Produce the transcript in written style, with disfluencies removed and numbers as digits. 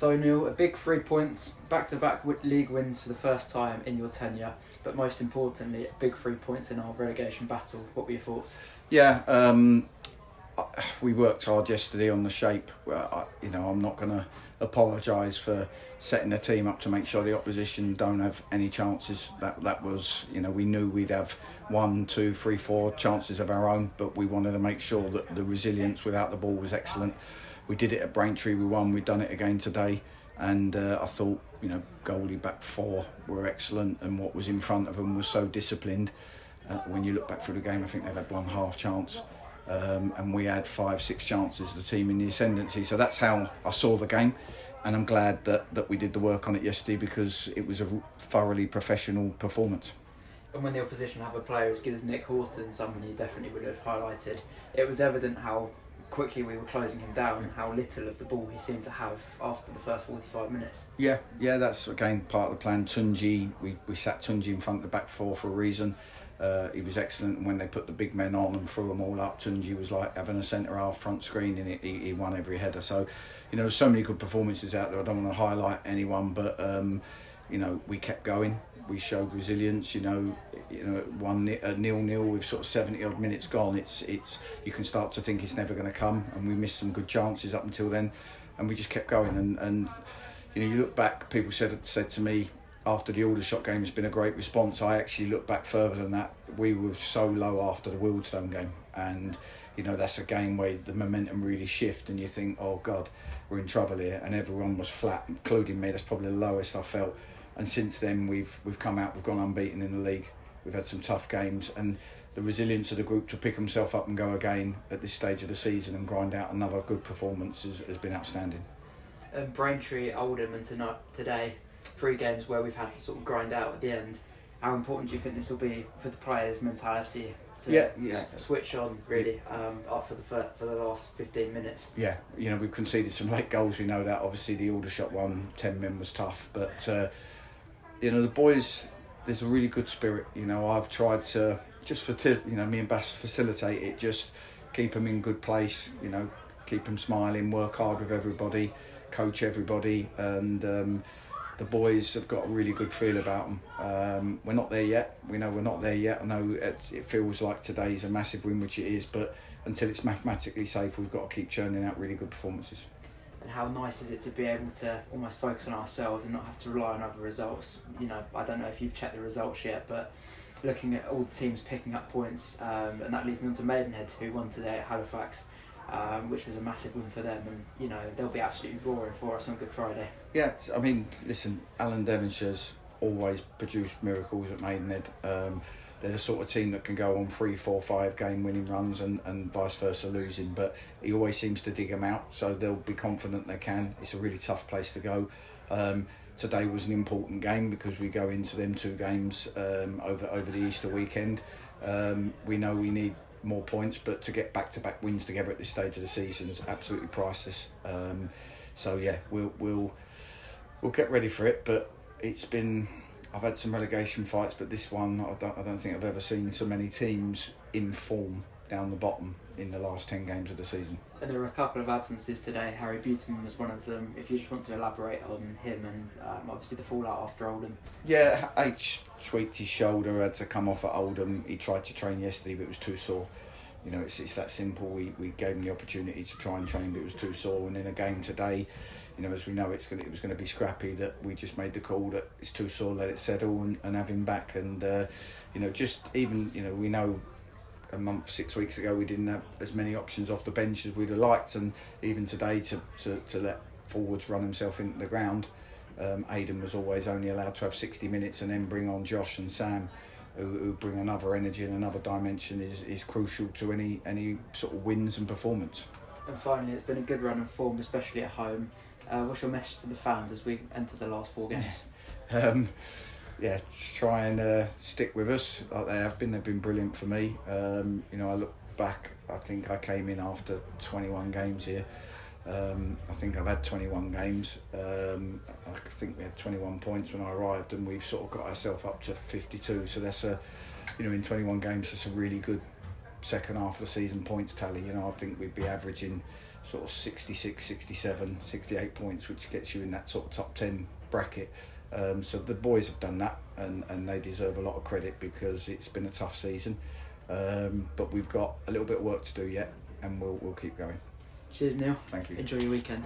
So Neal, a big 3 points, back-to-back league wins for the first time in your tenure, but most importantly, a big 3 points in our relegation battle. What were your thoughts? Yeah, we worked hard yesterday on the shape. I'm not going to apologise for setting the team up to make sure the opposition don't have any chances. That was, we knew we'd have 1, 2, 3, 4 chances of our own, but we wanted to make sure that the resilience without the ball was excellent. We did it at Braintree, we won, we've done it again today, and I thought, goalie back 4 were excellent, and what was in front of them was so disciplined. When you look back through the game, I think they've had 1 half chance, and we had 5, 6 chances, the team in the ascendancy. So that's how I saw the game, and I'm glad that we did the work on it yesterday, because it was a thoroughly professional performance. And when the opposition have a player as good as Nick Horton, someone you definitely would have highlighted, it was evident how quickly we were closing him down and how little of the ball he seemed to have after the first 45 minutes. Yeah, that's again part of the plan. Tunji, we sat Tunji in front of the back 4 for a reason. He was excellent, and when they put the big men on and threw them all up, Tunji was like having a centre half front screen, and he won every header. So, there's so many good performances out there. I don't want to highlight anyone, but we kept going. We showed resilience. 1-0 with sort of 70 odd minutes gone. It's you can start to think it's never going to come, and we missed some good chances up until then, and we just kept going. And you look back. People said to me after the Aldershot game, it's been a great response. I actually look back further than that. We were so low after the Wealdstone game, and that's a game where the momentum really shifts, and you think, oh God, we're in trouble here, and everyone was flat, including me. That's probably the lowest I felt. And since then, we've come out, we've gone unbeaten in the league. We've had some tough games, and the resilience of the group to pick themselves up and go again at this stage of the season and grind out another good performance has been outstanding. Braintree, Oldham and today, 3 games where we've had to sort of grind out at the end. How important do you think this will be for the players' mentality to switch on really after the last 15 minutes? Yeah, we've conceded some late goals, we know that. Obviously the Aldershot one, 10 men was tough, but the boys, there's a really good spirit. I've tried to just me and Bass facilitate it, just keep them in good place, keep them smiling, work hard with everybody, coach everybody, and the boys have got a really good feel about them. We're not there yet. We know we're not there yet. I know it feels like today's a massive win, which it is, but until it's mathematically safe, we've got to keep churning out really good performances. And how nice is it to be able to almost focus on ourselves and not have to rely on other results? I don't know if you've checked the results yet, but looking at all the teams picking up points, and that leads me on to Maidenhead, who won today at Halifax, which was a massive win for them, and they'll be absolutely roaring for us on Good Friday. Yeah, I mean, listen, Alan Devonshire's always produced miracles at Maidenhead. They're the sort of team that can go on 3, 4, 5 game winning runs and vice versa losing, but he always seems to dig them out, so they'll be confident they can. It's a really tough place to go. Today was an important game because we go into them 2 games over the Easter weekend. We know we need more points, but to get back-to-back wins together at this stage of the season is absolutely priceless. So yeah, we'll get ready for it, but it's been. I've had some relegation fights, but this one, I don't think I've ever seen so many teams in form down the bottom in the last 10 games of the season. And there were a couple of absences today. Harry Buteman was one of them. If you just want to elaborate on him and obviously the fallout after Oldham. Yeah, H tweaked his shoulder, had to come off at Oldham. He tried to train yesterday, but it was too sore. It's that simple. We gave him the opportunity to try and train, but it was too sore. And in a game today, as we know, it was going to be scrappy, that we just made the call that it's too sore, let it settle and have him back. And we know a month, 6 weeks ago, we didn't have as many options off the bench as we'd have liked, and even today to let forwards run himself into the ground. Aidan was always only allowed to have 60 minutes, and then bring on Josh and Sam, who bring another energy and another dimension, is crucial to any sort of wins and performance. And finally, it's been a good run of form, especially at home. What's your message to the fans as we enter the last 4 games? Try and stick with us like they have been. They've been brilliant for me. I look back, I think I came in after 21 games here. I think I've had 21 games. I think we had 21 points when I arrived, and we've sort of got ourselves up to 52. So that's in 21 games, that's a really good second half of the season points tally, you know, I think we'd be averaging sort of 66, 67, 68 points, which gets you in that sort of top 10 bracket. So the boys have done that, and they deserve a lot of credit because it's been a tough season. But we've got a little bit of work to do yet, and we'll keep going. Cheers, Neal. Thank you. Enjoy your weekend.